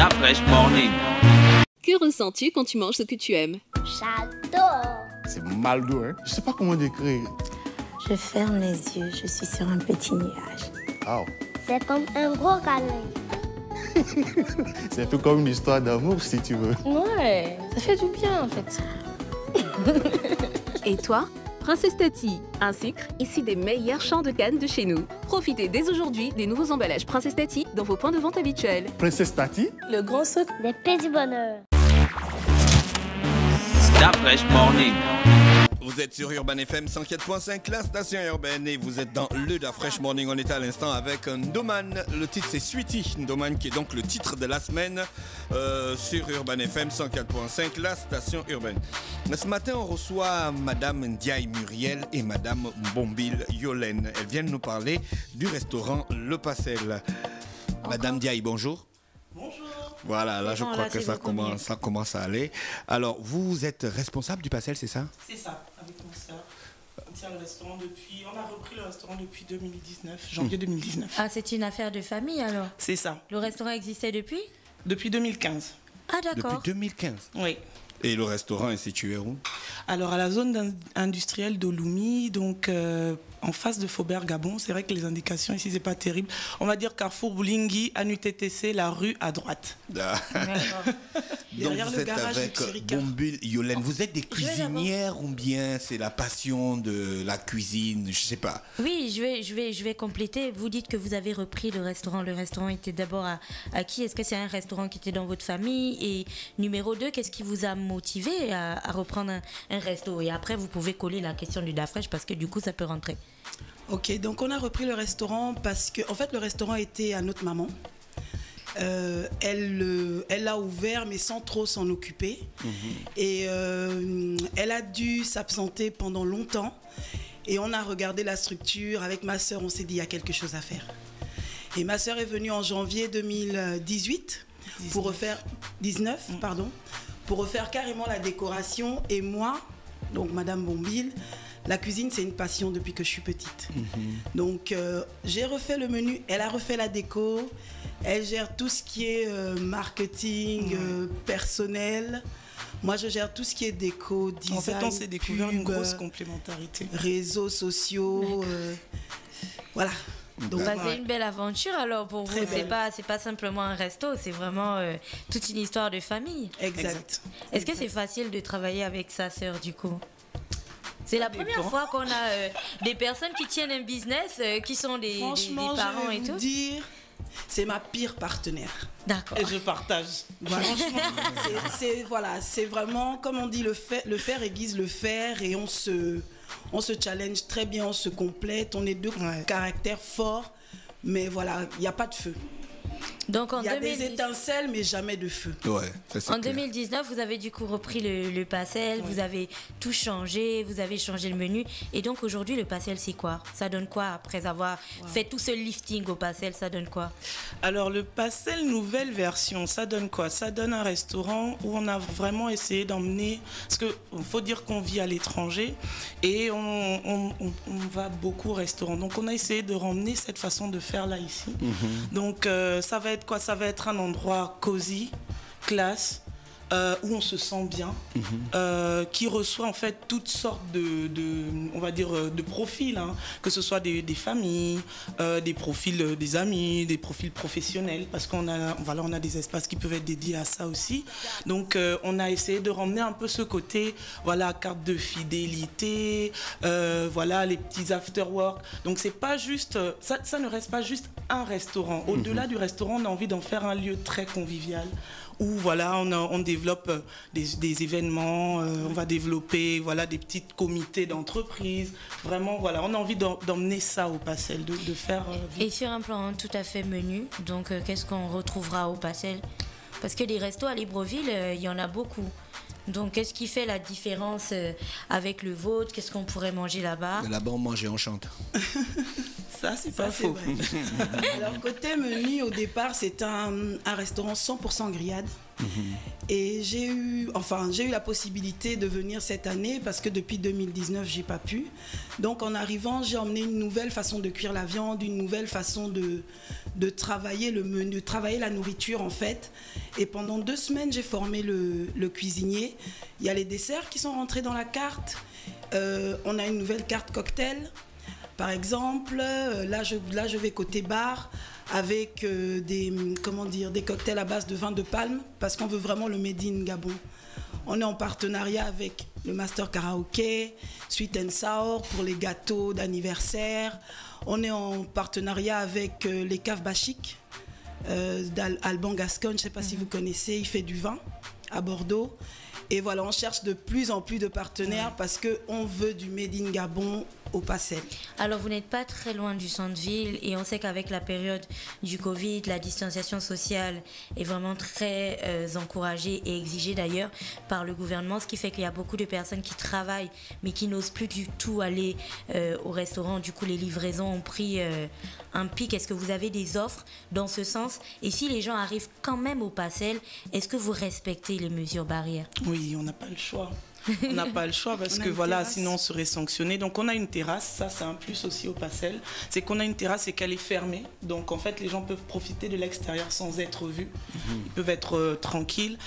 La Fresh Morning. Que ressens-tu quand tu manges ce que tu aimes? J'adore. C'est mal doux, hein? Je sais pas comment décrire. Je ferme les yeux, je suis sur un petit nuage. Oh. C'est comme un gros câlin. C'est un peu comme une histoire d'amour, si tu veux. Ouais, ça fait du bien en fait. Et toi? Princesse Tati, un sucre issu des meilleurs champs de canne de chez nous. Profitez dès aujourd'hui des nouveaux emballages Princesse Tati dans vos points de vente habituels. Princesse Tati? Le grand sucre. Des petits bonheurs. La Fresh Morning. Vous êtes sur Urban FM 104.5, la station urbaine, et vous êtes dans le Da Fresh Morning. On est à l'instant avec Ndoman. Le titre c'est Sweetie Ndoman, qui est donc le titre de la semaine sur Urban FM 104.5, la station urbaine. Ce matin, on reçoit Madame Ndiaye Muriel et Madame Bombil Yolène. Elles viennent nous parler du restaurant Le Passel. Madame Ndiaye, bonjour. Bonjour. Voilà, là je crois que ça commence à aller. Alors, vous êtes responsable du Passel, c'est ça? C'est ça, avec ma soeur. On a repris le restaurant depuis 2019, janvier 2019. Ah, c'est une affaire de famille alors? C'est ça. Le restaurant existait depuis? Depuis 2015. Ah d'accord. Depuis 2015. Oui. Et le restaurant est situé où? Alors à la zone industrielle d'Oloumi, donc en face de Faubert Gabon. C'est vrai que les indications ici c'est pas terrible. On va dire Carrefour Boulingui, ANUTTC, la rue à droite. Donc vous êtes avec Bombil Yolène. Vous êtes des cuisinières ou bien c'est la passion de la cuisine? Je sais pas. Oui, je vais compléter. Vous dites que vous avez repris le restaurant. Le restaurant était d'abord à qui? Est-ce que c'est un restaurant qui était dans votre famille? Et numéro 2, qu'est-ce qui vous a motivé à reprendre un resto? Et après, vous pouvez coller la question du Da Fresh parce que du coup, ça peut rentrer. Ok, donc on a repris le restaurant parce que, en fait, le restaurant était à notre maman. Elle l'a ouvert mais sans trop s'en occuper. Et elle a dû s'absenter pendant longtemps. Et on a regardé la structure. Avec ma sœur, on s'est dit il y a quelque chose à faire. Et ma sœur est venue en janvier 2018 pour refaire 19, pardon, pour refaire carrément la décoration. Et moi, donc Madame Bombil, la cuisine, c'est une passion depuis que je suis petite. Donc, j'ai refait le menu, elle a refait la déco, elle gère tout ce qui est marketing, personnel. Moi, je gère tout ce qui est déco, design. En fait, on s'est découvert une grosse complémentarité. Réseaux sociaux, voilà. Donc, c'est une belle aventure alors pour vous. C'est pas simplement un resto, c'est vraiment toute une histoire de famille. Exact. Est-ce que c'est facile de travailler avec sa sœur du coup? C'est la première fois qu'on a des personnes qui tiennent un business, qui sont des parents et tout. Franchement, dire, c'est ma pire partenaire. D'accord. Et je partage. Voilà. Franchement, c'est vraiment, comme on dit, le faire aiguise le faire, et on se challenge très bien, on se complète, on est deux caractères forts, mais voilà, il n'y a pas de feu. Donc il y a des étincelles, mais jamais de feu. Ouais, en 2019, vous avez du coup repris le Passel, vous avez tout changé, vous avez changé le menu. Et donc aujourd'hui, le Passel, c'est quoi? Ça donne quoi après avoir fait tout ce lifting au Passel? Ça donne quoi? Alors le Passel nouvelle version, ça donne quoi? Ça donne un restaurant où on a vraiment essayé d'emmener... Parce qu'il faut dire qu'on vit à l'étranger et on va beaucoup au restaurant. Donc on a essayé de ramener cette façon de faire là ici. Donc ça va être quoi? Ça va être un endroit cosy, classe, où on se sent bien, qui reçoit en fait toutes sortes on va dire, de profils, hein, que ce soit des familles, des profils des amis, des profils professionnels, parce qu'on a des espaces qui peuvent être dédiés à ça aussi. Donc on a essayé de ramener un peu ce côté, voilà, carte de fidélité, voilà, les petits after-work. Donc c'est pas juste, ça ne reste pas juste un restaurant. Au-delà du restaurant, on a envie d'en faire un lieu très convivial, où voilà, on développe des événements, on va développer voilà, des petits comités d'entreprise. Vraiment, voilà, on a envie d'emmener ça au Passel, de faire... Et sur un plan tout à fait menu, donc qu'est-ce qu'on retrouvera au Passel? Parce que les restos à Libreville, il y en a beaucoup. Donc, qu'est-ce qui fait la différence avec le vôtre? Qu'est-ce qu'on pourrait manger là-bas? Là-bas, on mange et on chante. Ça, c'est pas faux. Alors, côté menu, au départ, c'est un restaurant 100% grillade. Et j'ai eu la possibilité de venir cette année parce que depuis 2019, j'ai pas pu. Donc, en arrivant, j'ai emmené une nouvelle façon de cuire la viande, une nouvelle façon de travailler le menu, de travailler la nourriture, en fait. Et pendant 2 semaines, j'ai formé le cuisinier. Il y a les desserts qui sont rentrés dans la carte. On a une nouvelle carte cocktail. Par exemple, là je vais côté bar avec des cocktails à base de vin de palme parce qu'on veut vraiment le Made in Gabon. On est en partenariat avec le Master Karaoke, Sweet and Sour pour les gâteaux d'anniversaire. On est en partenariat avec les caves Bachik d'Alban Gascogne, je ne sais pas si vous connaissez, il fait du vin à Bordeaux. Et voilà, on cherche de plus en plus de partenaires parce qu'on veut du Made in Gabon au Passel. Alors, vous n'êtes pas très loin du centre-ville et on sait qu'avec la période du Covid, la distanciation sociale est vraiment très encouragée et exigée d'ailleurs par le gouvernement, ce qui fait qu'il y a beaucoup de personnes qui travaillent mais qui n'osent plus du tout aller au restaurant. Du coup, les livraisons ont pris un pic. Est-ce que vous avez des offres dans ce sens? Et si les gens arrivent quand même au Passel, est-ce que vous respectez les mesures barrières? Oui, on n'a pas le choix. On n'a pas le choix parce que voilà, sinon on serait sanctionné. Donc on a une terrasse, ça c'est un plus aussi au Passel, c'est qu'on a une terrasse et qu'elle est fermée. Donc en fait les gens peuvent profiter de l'extérieur sans être vus. Ils peuvent être tranquilles.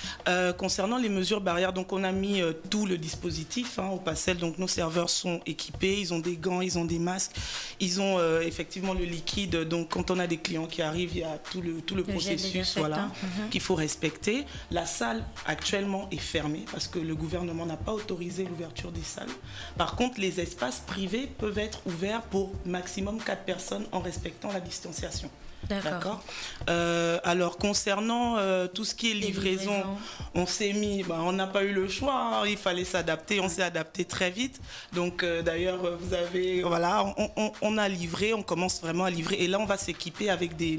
Concernant les mesures barrières, donc on a mis tout le dispositif au Passel. Donc nos serveurs sont équipés, ils ont des gants, ils ont des masques, ils ont effectivement le liquide. Donc quand on a des clients qui arrivent, il y a tout le processus qu'il faut respecter. La salle actuellement est fermée parce que le gouvernement n'a pas autorisé l'ouverture des salles. Par contre, les espaces privés peuvent être ouverts pour maximum 4 personnes en respectant la distanciation. D'accord. Alors concernant tout ce qui est livraison, on s'est mis, on n'a pas eu le choix, il fallait s'adapter, on s'est adapté très vite. Donc d'ailleurs vous avez, voilà, on a livré, on commence vraiment à livrer et là on va s'équiper avec des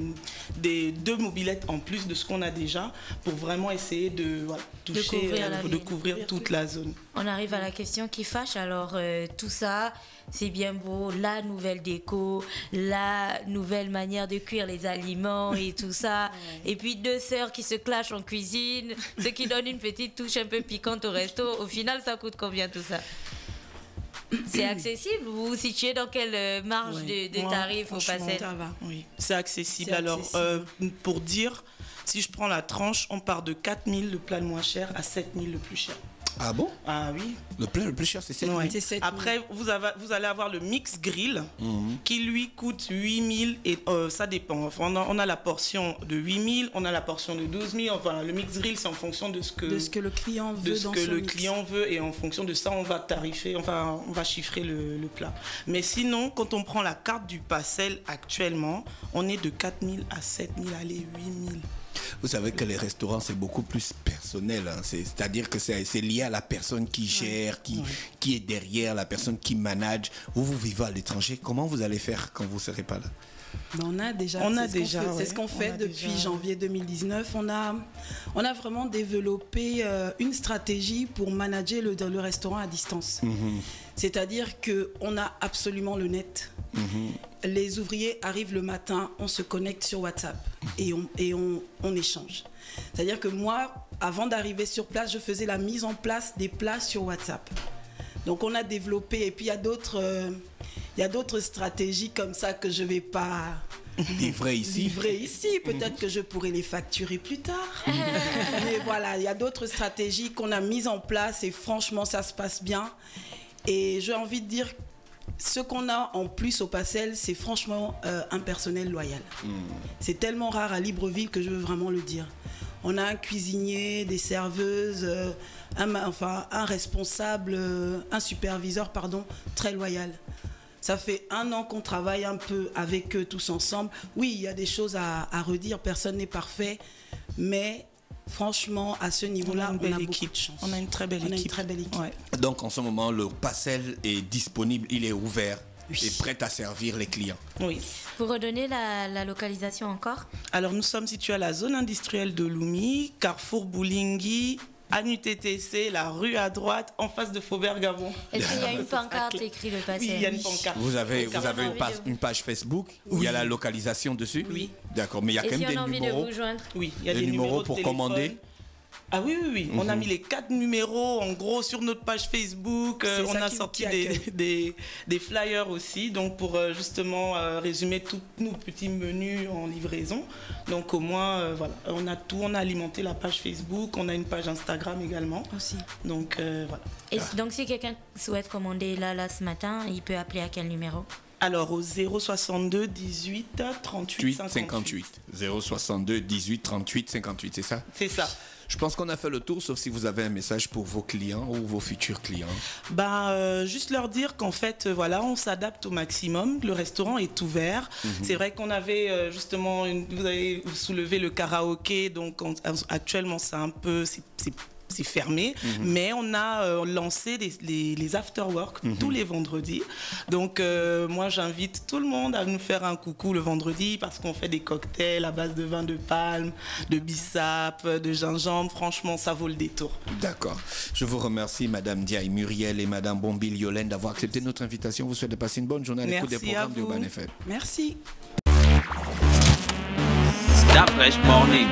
2 mobylettes en plus de ce qu'on a déjà pour vraiment essayer de toucher, de couvrir toute la zone. On arrive à la question qui fâche. Alors tout ça, c'est bien beau, la nouvelle déco, la nouvelle manière de cuire les aliments et tout ça. Et puis 2 sœurs qui se clashent en cuisine, ce qui donne une petite touche un peu piquante au resto. Au final, ça coûte combien tout ça? C'est accessible? Vous vous situez dans quelle marge de tarifs au Passel? Ça va, oui. C'est accessible. Alors, pour dire, si je prends la tranche, on part de 4 000 le plat le moins cher à 7 000 le plus cher. Ah bon? Ah oui. Le plat le plus cher, c'est 7 000. Ouais. Après, vous allez avoir le mix grill qui lui coûte 8 000 et ça dépend. Enfin, on a la portion de 8 000, on a la portion de 12 000. Enfin, le mix grill, c'est en fonction de ce que le client veut. De ce que le client veut et en fonction de ça, on va tarifer, enfin, on va chiffrer le plat. Mais sinon, quand on prend la carte du Passel actuellement, on est de 4 000 à 7 000, allez, 8 000. Vous savez que les restaurants, c'est beaucoup plus personnel. C'est-à-dire que c'est lié à la personne qui gère, qui est derrière, la personne qui manage. Vous vivez à l'étranger. Comment vous allez faire quand vous ne serez pas là? On a déjà. C'est ce qu'on fait depuis janvier 2019. On a vraiment développé une stratégie pour manager le restaurant à distance. C'est-à-dire qu'on a absolument le net. Les ouvriers arrivent le matin, on se connecte sur WhatsApp et on échange. C'est-à-dire que moi, avant d'arriver sur place, je faisais la mise en place des plats sur WhatsApp. Donc on a développé, et puis il y a d'autres stratégies comme ça que je ne vais pas livrer ici. Peut-être que je pourrais les facturer plus tard. Mais voilà, il y a d'autres stratégies qu'on a mises en place et franchement, ça se passe bien. Et j'ai envie de dire, ce qu'on a en plus au Passel, c'est franchement un personnel loyal. C'est tellement rare à Libreville que je veux vraiment le dire. On a un cuisinier, des serveuses, un responsable, un superviseur, très loyal. Ça fait 1 an qu'on travaille un peu avec eux tous ensemble. Oui, il y a des choses à redire, personne n'est parfait, mais franchement, à ce niveau-là, on a beaucoup de chance. On a une très belle équipe. Ouais. Donc, en ce moment, le Passel est disponible, il est ouvert et prêt à servir les clients. Oui. Vous redonnez la localisation encore? Alors, nous sommes situés à la zone industrielle de Lumi, Carrefour Boulingui, Avenue TTC, la rue à droite, en face de Faubert Gabon. Est-ce qu'il y a une pancarte écrite le passé? Oui, il y a une pancarte. Vous avez une page Facebook où il y a la localisation dessus? Oui. D'accord, mais il y a quand même des numéros. De vous joindre? Oui, il y a des numéros pour commander. Ah oui. On a mis les 4 numéros en gros sur notre page Facebook. On a sorti des flyers aussi, donc pour justement résumer tous nos petits menus en livraison. Donc au moins, voilà, on a tout, on a alimenté la page Facebook, on a une page Instagram également. Aussi. Donc voilà. Et donc si quelqu'un souhaite commander là ce matin, il peut appeler à quel numéro? Alors au 062 18 38 58. 062 18 38 58, c'est ça? C'est ça. Je pense qu'on a fait le tour, sauf si vous avez un message pour vos clients ou vos futurs clients. Juste leur dire qu'en fait, voilà, on s'adapte au maximum. Le restaurant est ouvert. C'est vrai qu'on avait justement, vous avez soulevé le karaoké, donc actuellement c'est un peu, c'est fermé, mais on a lancé les after-work tous les vendredis. Donc moi j'invite tout le monde à nous faire un coucou le vendredi parce qu'on fait des cocktails à base de vin de palme, de bissap, de gingembre. Franchement, ça vaut le détour. D'accord. Je vous remercie Madame Diaye Muriel et Madame Bombil Yolène d'avoir accepté notre invitation. Vous souhaite de passer une bonne journée à l'écoute des programmes d'Urban FM. Merci. Start Fresh Morning.